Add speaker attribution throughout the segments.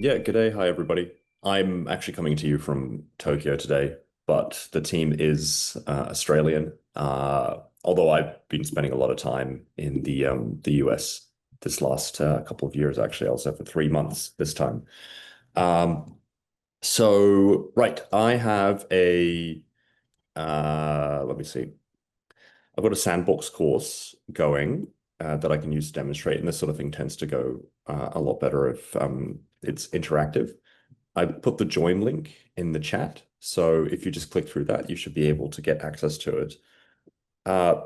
Speaker 1: Yeah, good day. Hi, everybody. I'm actually coming to you from Tokyo today, but the team is Australian. Although I've been spending a lot of time in the US this last couple of years, actually, also for 3 months this time. Um, right, I have let me see. I've got a sandbox course going that I can use to demonstrate, and this sort of thing tends to go a lot better if it's interactive. I put the join link in the chat. So if you just click through that, you should be able to get access to it. Uh,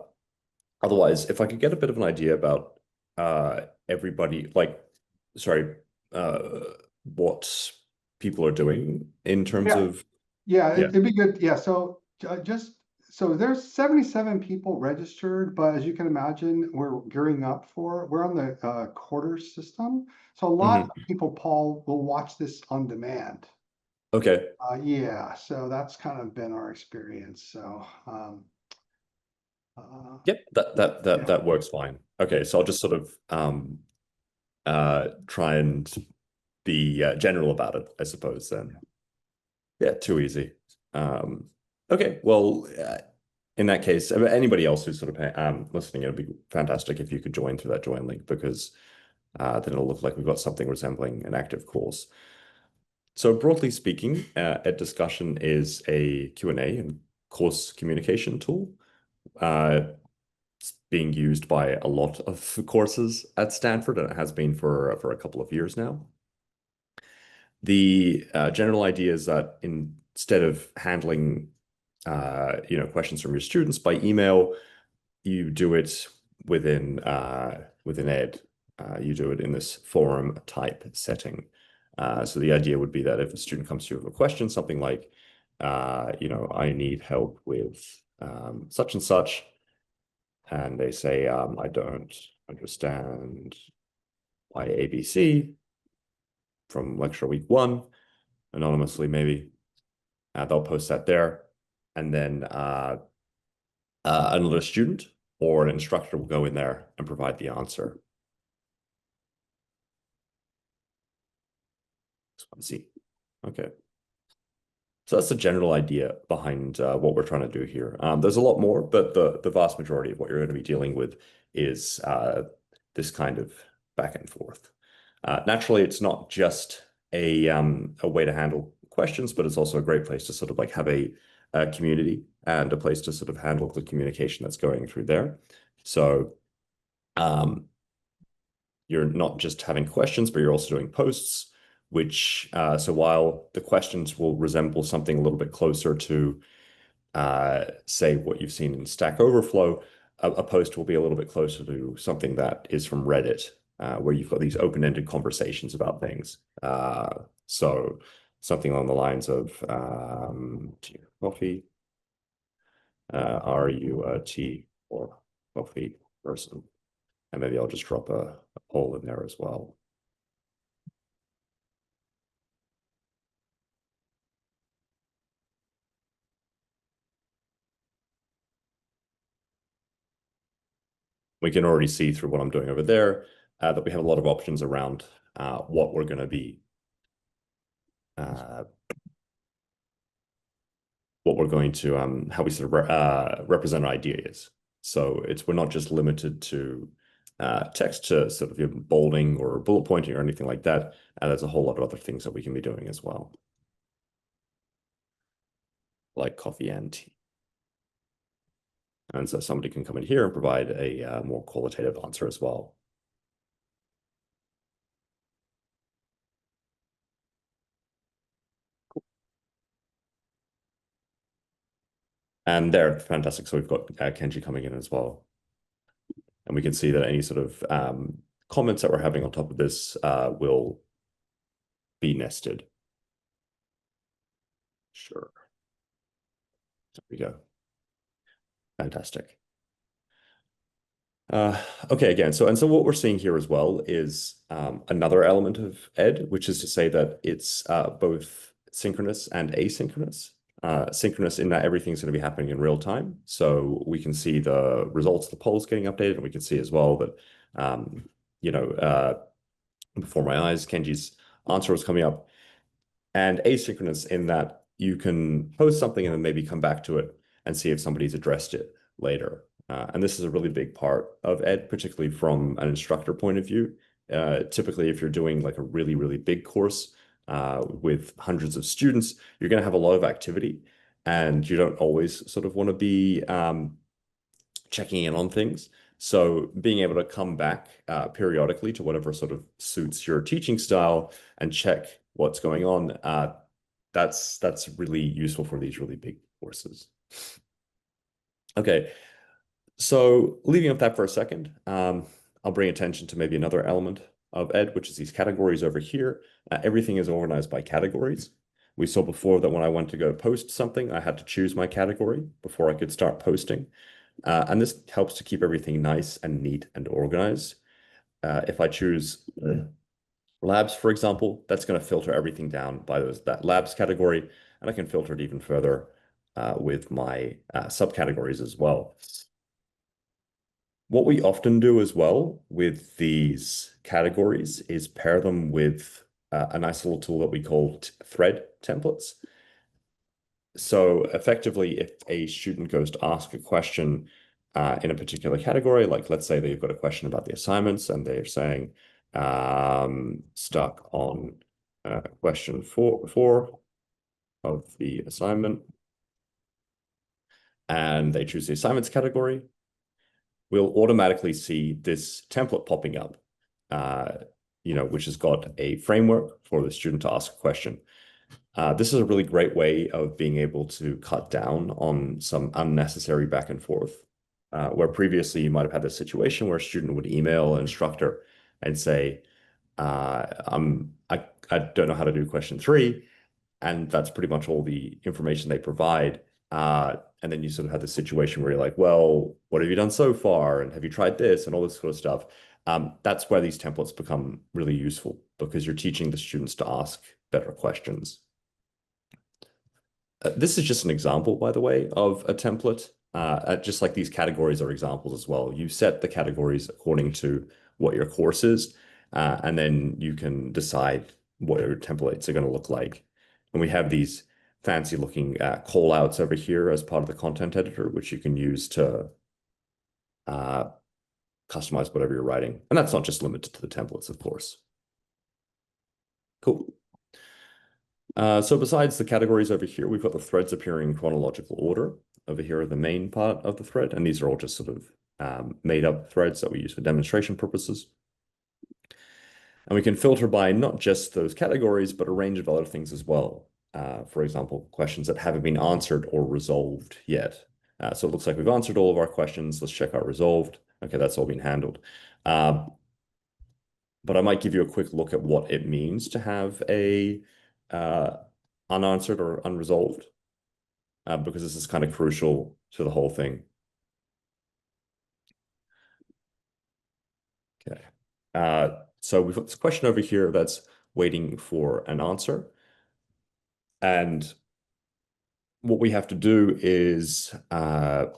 Speaker 1: Otherwise, if I could get a bit of an idea about everybody, like, sorry, uh, what people are doing in terms
Speaker 2: Yeah,
Speaker 1: of,
Speaker 2: yeah,
Speaker 1: yeah.
Speaker 2: it'd be good. Yeah, so just so there's 77 people registered, but as you can imagine, we're on the quarter system. So a lot
Speaker 1: Mhm.
Speaker 2: of people, Paul, will watch this on demand.
Speaker 1: Okay.
Speaker 2: Yeah, so that's kind of been our experience. So
Speaker 1: Yep,
Speaker 2: yeah,
Speaker 1: that works fine. Okay, so I'll just sort of try and be general about it, I suppose then. Yeah, too easy. Um, okay, well, in that case, anybody else who's sort of listening, it'd be fantastic if you could join through that join link because then it'll look like we've got something resembling an active course. So broadly speaking, a discussion is a Q&A and course communication tool. It's being used by a lot of courses at Stanford, and it has been for a couple of years now. The general idea is that instead of handling questions from your students by email, you do it within Ed. You do it in this forum type setting. So the idea would be that if a student comes to you with a question, something like, I need help with such and such, and they say, I don't understand why ABC from lecture week one, anonymously maybe. They'll post that there, and then another student or an instructor will go in there and provide the answer. Let's see. Okay. So that's the general idea behind what we're trying to do here. There's a lot more, but the vast majority of what you're going to be dealing with is this kind of back and forth. Naturally, it's not just a way to handle questions, but it's also a great place to sort of like have a community and a place to sort of handle the communication that's going through there. So um, you're not just having questions, but you're also doing posts, which, so while the questions will resemble something a little bit closer to, say, what you've seen in Stack Overflow, a post will be a little bit closer to something that is from Reddit, where you've got these open-ended conversations about things. So something along the lines of, tea or coffee? Are you a tea or coffee person? And maybe I'll just drop a poll in there as well. We can already see through what I'm doing over there that we have a lot of options around what we're going to be, uh, how we sort of represent our ideas. So we're not just limited to text to sort of bolding or bullet pointing or anything like that. There's a whole lot of other things that we can be doing as well, like coffee and tea. And so somebody can come in here and provide a more qualitative answer as well. And they're fantastic. So we've got Kenji coming in as well. And we can see that any sort of comments that we're having on top of this will be nested. Sure. There we go. Fantastic. Okay, again, so what we're seeing here as well is another element of Ed, which is to say that it's both synchronous and asynchronous. Synchronous in that everything's going to be happening in real time. So we can see the results of the polls getting updated, and we can see as well that, you know, before my eyes, Kenji's answer was coming up, and asynchronous in that you can post something and then maybe come back to it and see if somebody's addressed it later. And this is a really big part of ed, particularly from an instructor point of view. Typically, if you're doing like a really, really big course with hundreds of students, you're going to have a lot of activity, and you don't always sort of want to be checking in on things. So being able to come back periodically to whatever sort of suits your teaching style and check what's going on, that's really useful for these really big courses. Okay, so leaving up that for a second, I'll bring attention to maybe another element of ed, which is these categories over here. Everything is organized by categories. We saw before that when I went to go post something, I had to choose my category before I could start posting. And this helps to keep everything nice and neat and organized. If I choose labs, for example, that's going to filter everything down by that labs category, and I can filter it even further with my subcategories as well. What we often do as well with these categories is pair them with a nice little tool that we call thread templates. So effectively, if a student goes to ask a question in a particular category, like let's say they've got a question about the assignments and they're saying stuck on question four of the assignment, and they choose the assignments category, we'll automatically see this template popping up, which has got a framework for the student to ask a question. This is a really great way of being able to cut down on some unnecessary back and forth, where previously you might have had this situation where a student would email an instructor and say, I don't know how to do question 3, and that's pretty much all the information they provide. And then you sort of have this situation where you're like, well, what have you done so far? And have you tried this and all this sort of stuff? That's where these templates become really useful, because you're teaching the students to ask better questions. This is just an example, by the way, of a template. Just like these categories are examples as well. You set the categories according to what your course is, and then you can decide what your templates are going to look like. And we have these fancy looking call outs over here as part of the content editor, which you can use to customize whatever you're writing. And that's not just limited to the templates, of course. Cool. So besides the categories over here, we've got the threads appearing in chronological order. Over here are the main part of the thread, and these are all just sort of made up threads that we use for demonstration purposes. And we can filter by not just those categories, but a range of other things as well. For example, questions that haven't been answered or resolved yet. So it looks like we've answered all of our questions. Let's check out resolved. Okay, that's all been handled. But I might give you a quick look at what it means to have a unanswered or unresolved, because this is kind of crucial to the whole thing. Okay. So we've got this question over here that's waiting for an answer. And what we have to do is, sorry,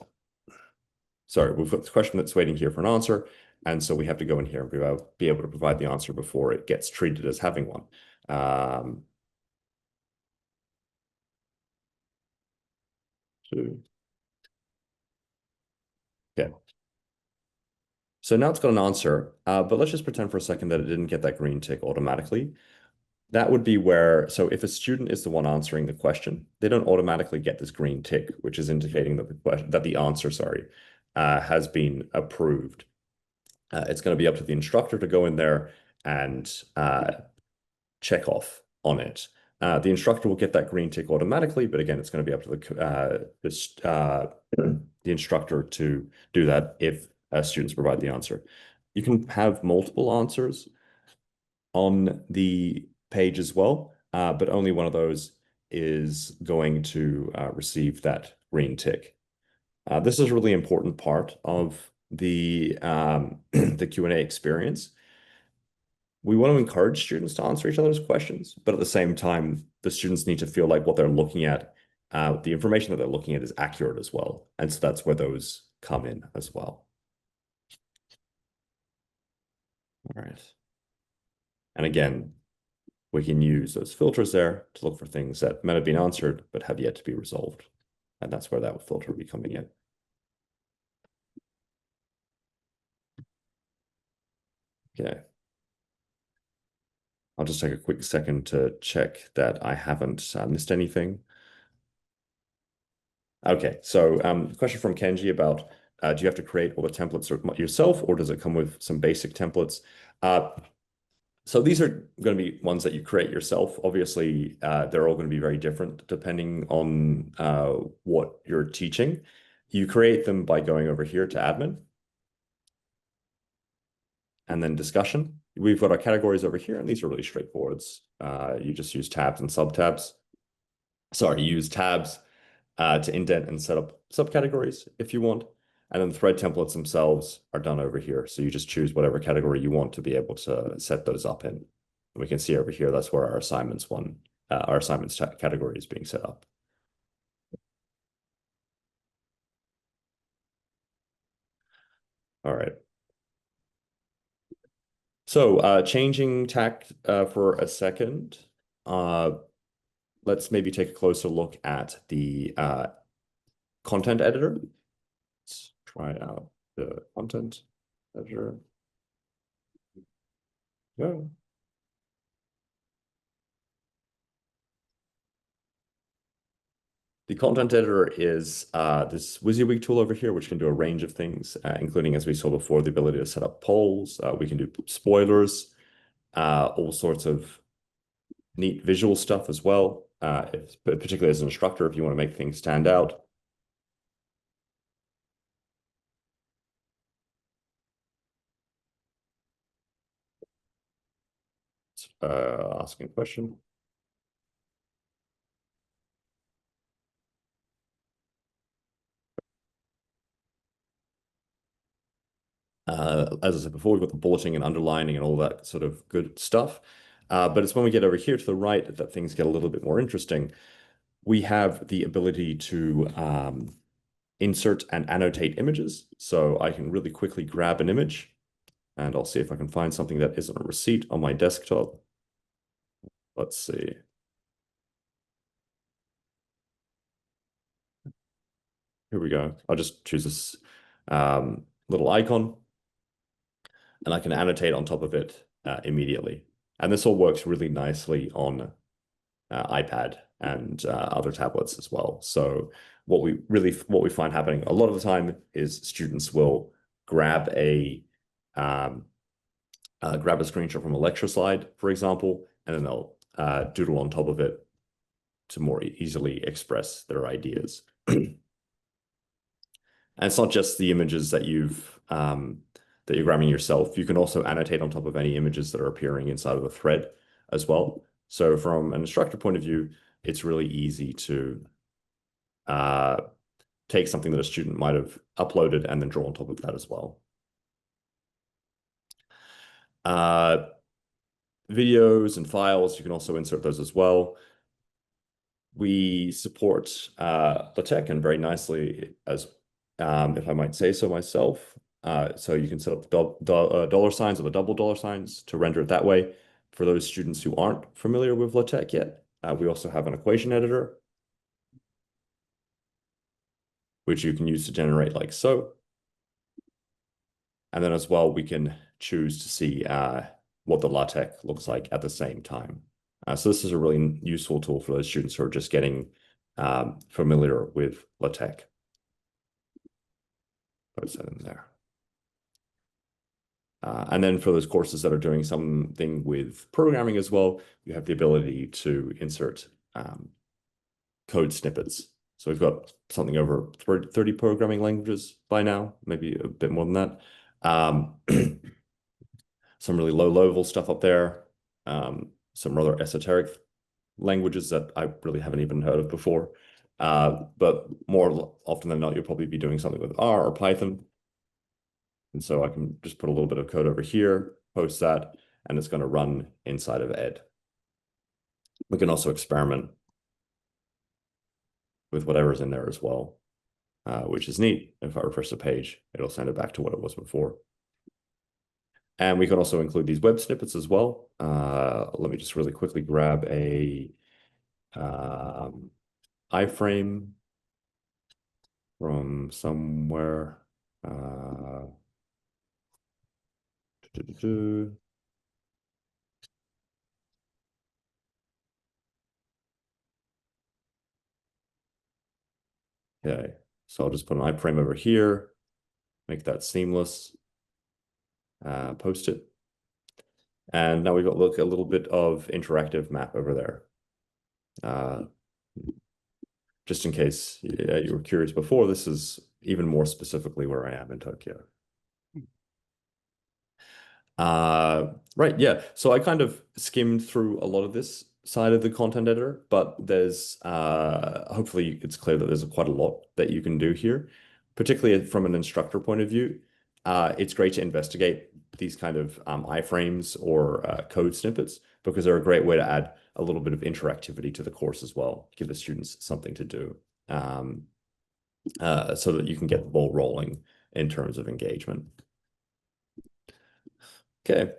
Speaker 1: we've got this question that's waiting here for an answer. And so we have to go in here and be able to provide the answer before it gets treated as having one. Okay. So now it's got an answer, but let's just pretend for a second that it didn't get that green tick automatically. That would be where, so if a student is the one answering the question, they don't automatically get this green tick, which is indicating that the question, that the answer, has been approved. It's going to be up to the instructor to go in there and check off on it. The instructor will get that green tick automatically, but again, it's going to be up to the instructor to do that if students provide the answer. You can have multiple answers on the page as well, but only one of those is going to receive that green tick. This is a really important part of the the Q&A experience. We want to encourage students to answer each other's questions, but at the same time, the students need to feel like what they're looking at, the information that they're looking at is accurate as well. And so that's where those come in as well. All right. And again, we can use those filters there to look for things that might have been answered but have yet to be resolved. And that's where that filter will be coming in. Okay. I'll just take a quick second to check that I haven't missed anything. Okay, so question from Kenji about do you have to create all the templates yourself, or does it come with some basic templates? So these are going to be ones that you create yourself. Obviously, they're all going to be very different depending on what you're teaching. You create them by going over here to admin and then discussion. We've got our categories over here, and these are really straightforward. You just use tabs and subtabs. Sorry, use tabs to indent and set up subcategories if you want. And then the thread templates themselves are done over here. So you just choose whatever category you want to be able to set those up in. And we can see over here, that's where our assignments category is being set up. All right. So changing tack for a second, let's maybe take a closer look at the content editor. Let's try out the content editor. Yeah. The content editor is this WYSIWYG tool over here, which can do a range of things, including, as we saw before, the ability to set up polls. We can do spoilers, all sorts of neat visual stuff as well, particularly as an instructor, if you want to make things stand out. Asking a question. As I said before, we've got the bulleting and underlining and all that sort of good stuff. But it's when we get over here to the right that things get a little bit more interesting. We have the ability to insert and annotate images. So I can really quickly grab an image, and I'll see if I can find something that isn't a receipt on my desktop. Let's see. Here we go. I'll just choose this little icon, and I can annotate on top of it immediately. And this all works really nicely on iPad and other tablets as well. So what we find happening a lot of the time is students will grab a screenshot from a lecture slide, for example, and then they'll doodle on top of it to more easily express their ideas. And it's not just the images that you're grabbing yourself. You can also annotate on top of any images that are appearing inside of the thread as well. So from an instructor point of view, it's really easy to take something that a student might have uploaded and then draw on top of that as well. Videos and files, you can also insert those as well. We support LaTeX and very nicely as if I might say so myself. So you can set up dollar signs or the double dollar signs to render it that way. For those students who aren't familiar with LaTeX yet, we also have an equation editor, which you can use to generate like so. And then as well, we can choose to see what the LaTeX looks like at the same time. So this is a really useful tool for those students who are just getting familiar with LaTeX. Put that in there. And then for those courses that are doing something with programming as well, you have the ability to insert code snippets. So we've got something over 30 programming languages by now, maybe a bit more than that. Some really low-level stuff up there, some rather esoteric languages that I really haven't even heard of before. But more often than not, you'll probably be doing something with R or Python. And so I can just put a little bit of code over here, post that, and it's going to run inside of Ed. We can also experiment with whatever's in there as well, which is neat. If I refresh the page, it'll send it back to what it was before. And we can also include these web snippets as well. Let me just really quickly grab a iframe from somewhere. Okay, so I'll just put an iframe over here, make that seamless, post it. And now we've got look a little bit of interactive map over there. Just in case you were curious before, this is even more specifically where I am in Tokyo. Right, yeah. So I kind of skimmed through a lot of this side of the content editor, but there's hopefully it's clear that there's quite a lot that you can do here, particularly from an instructor point of view. It's great to investigate these kind of iframes or code snippets because they're a great way to add a little bit of interactivity to the course as well, give the students something to do, so that you can get the ball rolling in terms of engagement. Okay.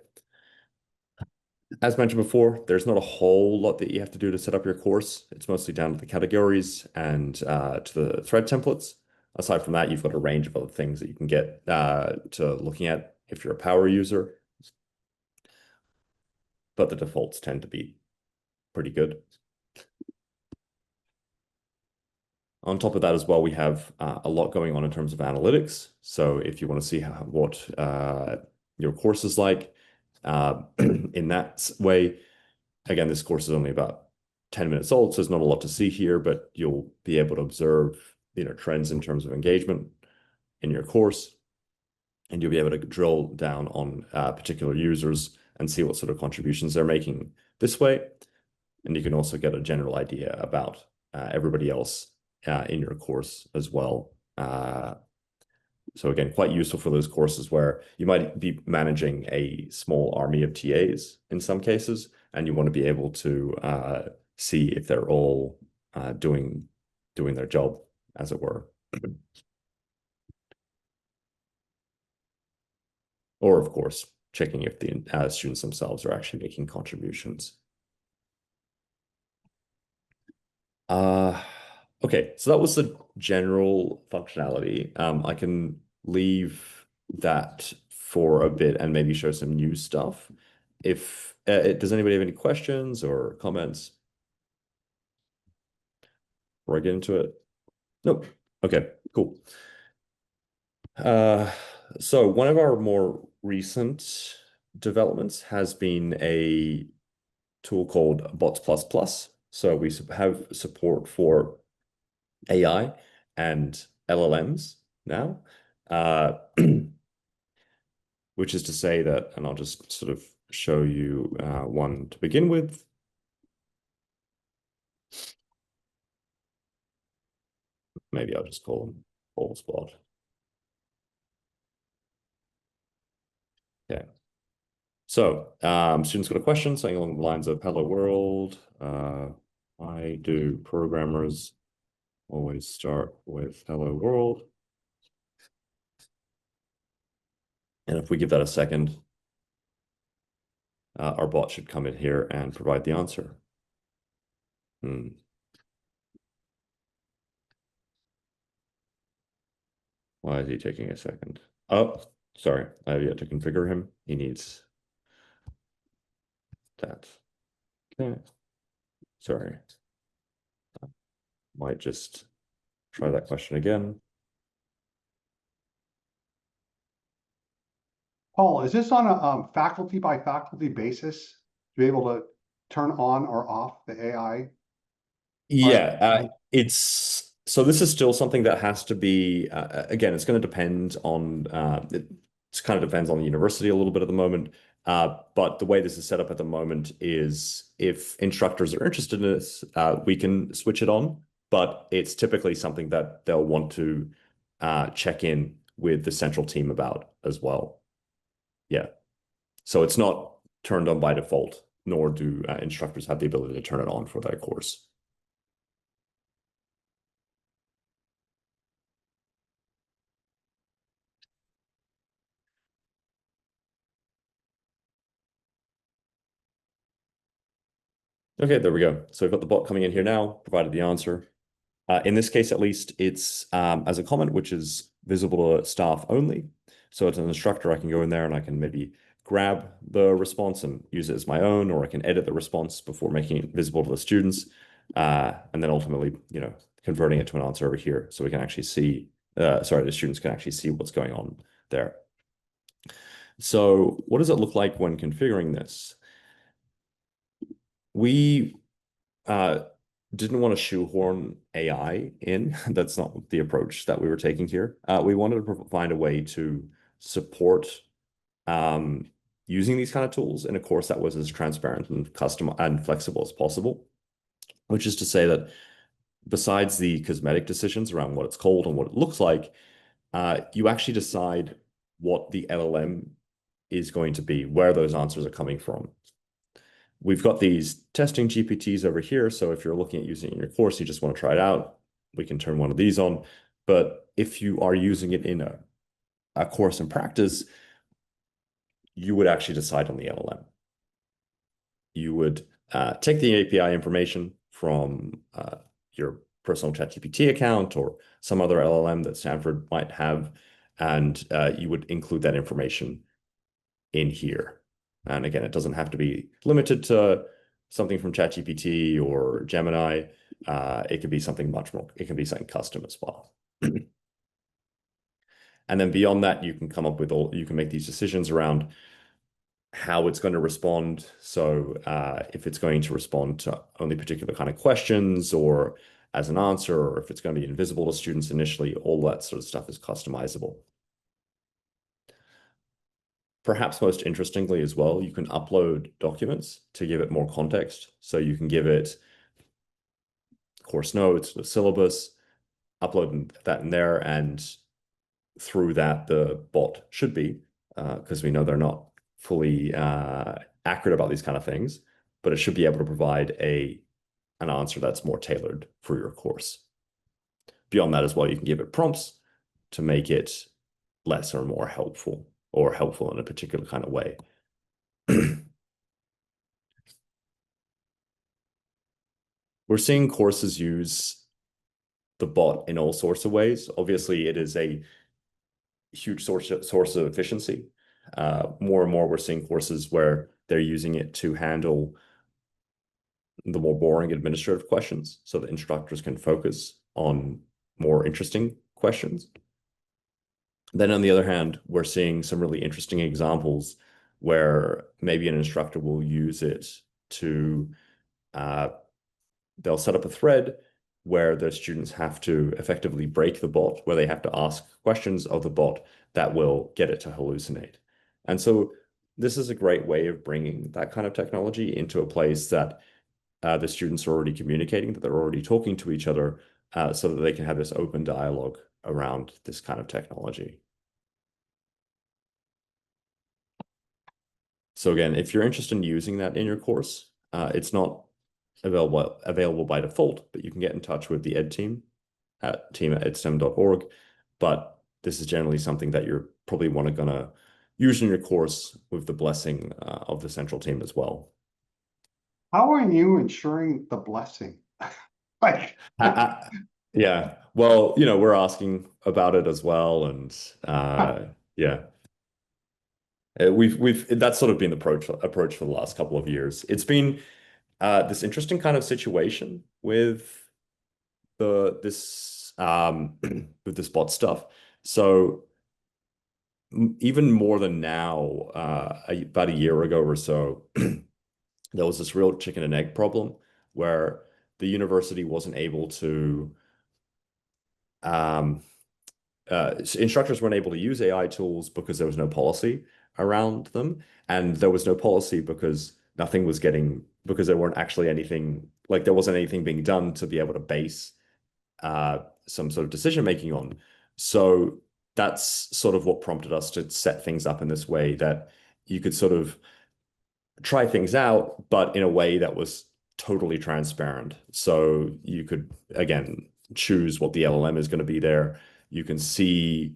Speaker 1: As mentioned before, there's not a whole lot that you have to do to set up your course. It's mostly down to the categories and to the thread templates. Aside from that, you've got a range of other things that you can get to looking at if you're a power user, but the defaults tend to be pretty good. On top of that as well, we have a lot going on in terms of analytics. So if you want to see what your course is like in that way, again, this course is only about 10 minutes old, so there's not a lot to see here, but you'll be able to observe, trends in terms of engagement in your course, and you'll be able to drill down on particular users and see what sort of contributions they're making this way. And you can also get a general idea about everybody else in your course as well. So again, quite useful for those courses where you might be managing a small army of TAs in some cases, and you want to be able to see if they're all doing their job, as it were. Or, of course, checking if the students themselves are actually making contributions. Okay, so that was the general functionality. I can leave that for a bit and maybe show some new stuff. If does anybody have any questions or comments before I get into it? Nope. Okay, cool. So one of our more recent developments has been a tool called Bots++. So we have support for AI and LLMs now, which is to say that, and I'll just sort of show you one to begin with. Maybe I'll just call them Ballsplot. Okay. So students got a question saying along the lines of, hello world, why do programmers always start with hello world? And if we give that a second, our bot should come in here and provide the answer. Why is he taking a second? Oh, sorry. I have yet to configure him. He needs that. Okay. Sorry. Might just try that question again.
Speaker 2: Paul, is this on a faculty by faculty basis to be able to turn on or off the AI?
Speaker 1: Yeah, it's so this is still something that has to be again, it's going to depend on it kind of depends on the university a little bit at the moment. But the way this is set up at the moment is if instructors are interested in this, we can switch it on, but it's typically something that they'll want to check in with the central team about as well. Yeah. So it's not turned on by default, nor do instructors have the ability to turn it on for their course. Okay, there we go. So we've got the bot coming in here now, provided the answer. In this case, at least, it's as a comment, which is visible to staff only. So as an instructor, I can go in there and I can maybe grab the response and use it as my own, or I can edit the response before making it visible to the students, and then ultimately, converting it to an answer over here, so we can actually see. Sorry, the students can actually see what's going on there. So, what does it look like when configuring this? We uh, didn't want to shoehorn AI in. That's not the approach that we were taking here. We wanted to find a way to support um, using these kind of tools in a course that was as transparent and custom and flexible as possible, which is to say that besides the cosmetic decisions around what it's called and what it looks like, you actually decide what the LLM is going to be, where those answers are coming from. We've got these testing GPTs over here. So if you're looking at using it in your course, you just want to try it out, we can turn one of these on. But if you are using it in a course in practice, you would actually decide on the LLM. You would take the API information from your personal ChatGPT account or some other LLM that Stanford might have, and you would include that information in here. And again, it doesn't have to be limited to something from ChatGPT or Gemini. It could be something much more, it can be something custom as well. And then beyond that, you can come up with you can make these decisions around how it's going to respond. So if it's going to respond to only particular kind of questions or as an answer, or if it's going to be invisible to students initially, all that sort of stuff is customizable. Perhaps most interestingly as well, you can upload documents to give it more context. So you can give it course notes, the syllabus, upload that in there, and through that, the bot should be, because we know they're not fully accurate about these kind of things, but it should be able to provide an answer that's more tailored for your course. Beyond that as well, you can give it prompts to make it less or more helpful, or helpful in a particular kind of way. We're seeing courses use the bot in all sorts of ways. Obviously, it is a huge source of efficiency. More and more, we're seeing courses where they're using it to handle the more boring administrative questions so that instructors can focus on more interesting questions. Then on the other hand, we're seeing some really interesting examples where maybe an instructor will use it to, they'll set up a thread where the students have to effectively break the bot, where they have to ask questions of the bot that will get it to hallucinate. And so this is a great way of bringing that kind of technology into a place that the students are already communicating, that they're already talking to each other, so that they can have this open dialogue around this kind of technology. So again, if you're interested in using that in your course, it's not available by default, but you can get in touch with the ed team at team@edstem.org. But this is generally something that you're probably gonna use in your course with the blessing of the central team as well.
Speaker 2: How are you ensuring the blessing? Like,
Speaker 1: Yeah, well, we're asking about it as well, and yeah, we've that's sort of been the approach for the last couple of years. It's been this interesting kind of situation with this with this bot stuff. So even more than now, about a year ago or so, there was this real chicken and egg problem where the university wasn't able to um, instructors weren't able to use AI tools because there was no policy around them, and there was no policy because nothing was because there weren't actually anything, like there wasn't anything being done to be able to base some sort of decision making on. So that's sort of what prompted us to set things up in this way, that you could sort of try things out, but in a way that was totally transparent. So you could, again, choose what the LLM is going to be there. You can see,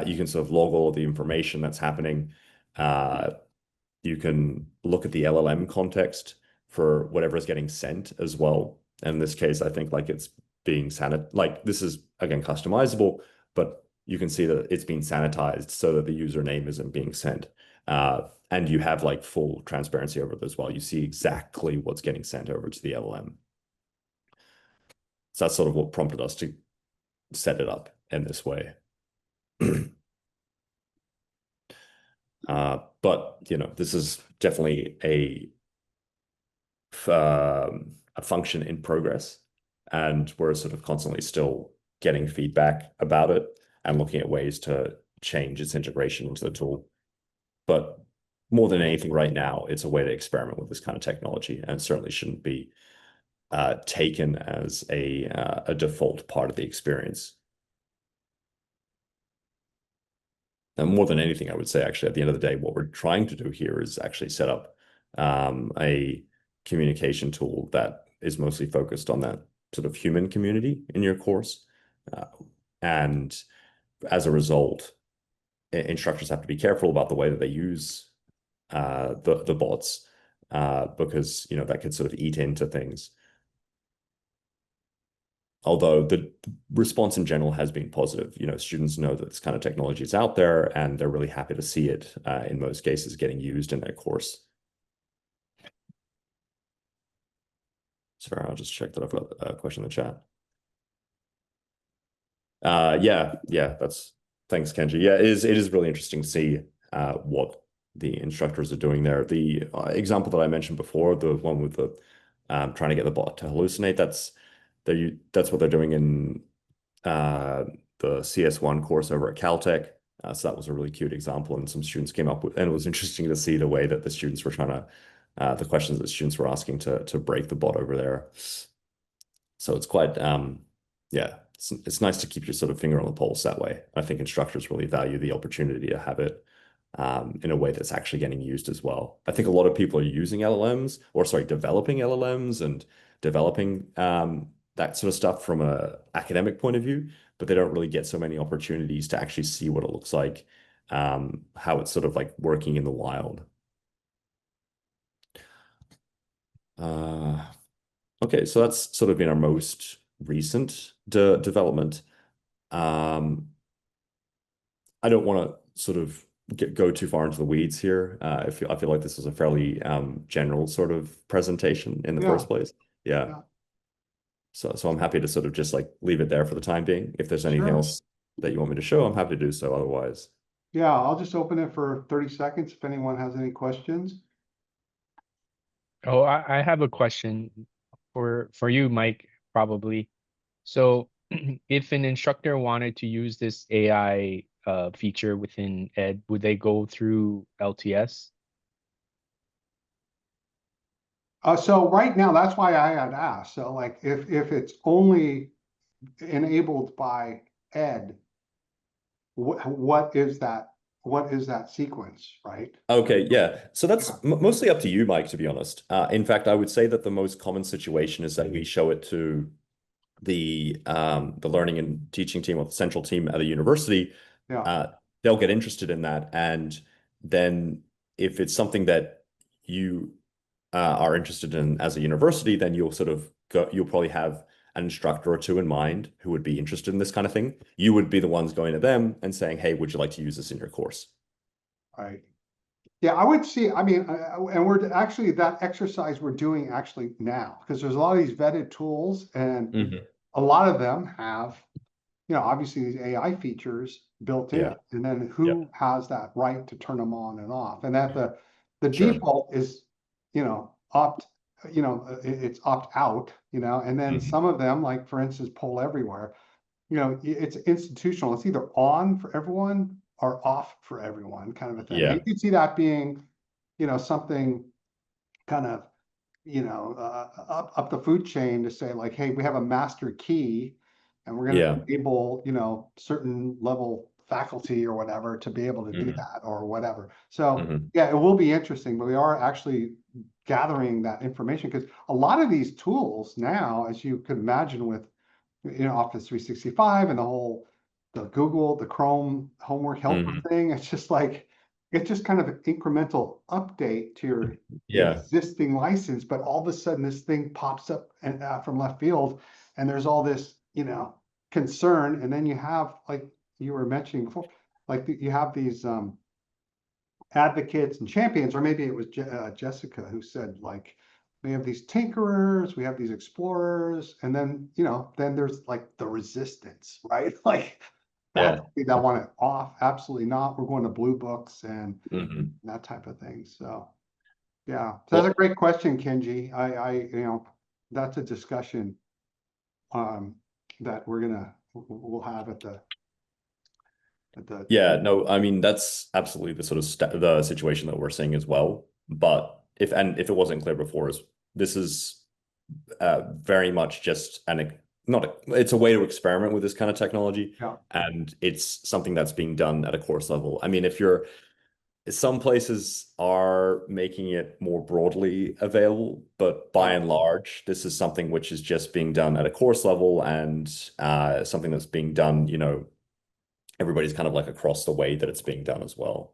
Speaker 1: you can sort of log all of the information that's happening. You can look at the LLM context for whatever is getting sent as well. And in this case, I think like it's being like this is again customizable, but you can see that it's been sanitized so that the username isn't being sent. And you have like full transparency over it as well. You see exactly what's getting sent over to the LLM. So that's sort of what prompted us to set it up in this way. But this is definitely a function in progress, and we're sort of constantly still getting feedback about it and looking at ways to change its integration into the tool. But more than anything right now, it's a way to experiment with this kind of technology, and certainly shouldn't be taken as a default part of the experience. And more than anything, I would say, actually, at the end of the day, what we're trying to do here is actually set up a communication tool that is mostly focused on that sort of human community in your course. And as a result, instructors have to be careful about the way that they use the bots, because that could sort of eat into things. Although the response in general has been positive. Students know that this kind of technology is out there, and they're really happy to see it, in most cases, getting used in their course. Sorry, I'll just check that I've got a question in the chat. Thanks, Kenji. Yeah, it is really interesting to see what the instructors are doing there. The example that I mentioned before, the one with the trying to get the bot to hallucinate, that's what they're doing in the CS1 course over at Caltech. So that was a really cute example, and some students came up with, and it was interesting to see the way that the students were trying to, the questions that students were asking to break the bot over there. So it's quite, yeah, it's nice to keep your sort of finger on the pulse that way. I think instructors really value the opportunity to have it in a way that's actually getting used as well. I think a lot of people are using LLMs, or sorry, developing LLMs and developing that sort of stuff from an academic point of view, but they don't really get so many opportunities to actually see what it looks like, how it's sort of like working in the wild. Okay, so that's sort of been our most recent development. I don't want to sort of go too far into the weeds here. I feel like this is a fairly general sort of presentation in the first place. Yeah. So I'm happy to sort of just like leave it there for the time being. If there's anything else that you want me to show, I'm happy to do so. Otherwise,
Speaker 2: yeah, I'll just open it for 30 seconds if anyone has any questions.
Speaker 3: Oh, I have a question for you, Mike, probably. So if an instructor wanted to use this AI feature within Ed, would they go through LTS?
Speaker 2: So right now, that's why I had asked. So like if it's only enabled by Ed, what is that sequence, right?
Speaker 1: okay, yeah. So that's mostly up to you, Mike, to be honest. In fact, I would say that the most common situation is that we show it to the learning and teaching team or the central team at a university. They'll get interested in that, and then if it's something that you are interested in as a university, then you'll probably have an instructor or two in mind who would be interested in this kind of thing. You would be the ones going to them and saying, hey, would you like to use this in your course?
Speaker 2: Right. Yeah, I would see, I mean, and we're actually, that exercise we're doing actually now, because there's a lot of these vetted tools, and a lot of them have, obviously these AI features built in, and then who has that right to turn them on and off? And that the default is, it's opt out, and then some of them, like for instance, Poll Everywhere, it's institutional. It's either on for everyone or off for everyone, kind of a thing. And you can see that being, something kind of, up the food chain to say like, hey, we have a master key, and we're going to enable, certain level faculty or whatever to be able to do that or whatever. So yeah, it will be interesting, but we are actually gathering that information, because a lot of these tools now, as you could imagine with Office 365 and the Google, the Chrome homework helper thing. It's just like, it's just kind of an incremental update to your
Speaker 1: Yeah.
Speaker 2: existing license, but all of a sudden this thing pops up and from left field, and there's all this, concern, and then you have, like you were mentioning before, like you have these advocates and champions, or maybe it was Jessica who said, like, we have these tinkerers, we have these explorers, and then then there's like the resistance, right? Like
Speaker 1: Yeah.
Speaker 2: that want it off. Absolutely not. We're going to blue books and
Speaker 1: Mhm.
Speaker 2: that type of thing. So yeah, so
Speaker 1: Well,
Speaker 2: that's a great question, Kenji. That's a discussion that we'll have at the
Speaker 1: yeah, no, I mean that's absolutely the sort of the situation that we're seeing as well. But if it wasn't clear before, is this is very much just it's a way to experiment with this kind of technology,
Speaker 2: yeah.
Speaker 1: and it's something that's being done at a course level. I mean, some places are making it more broadly available, but by and large, this is something which is just being done at a course level, and something that's being done, everybody's kind of like across the way that it's being done as well.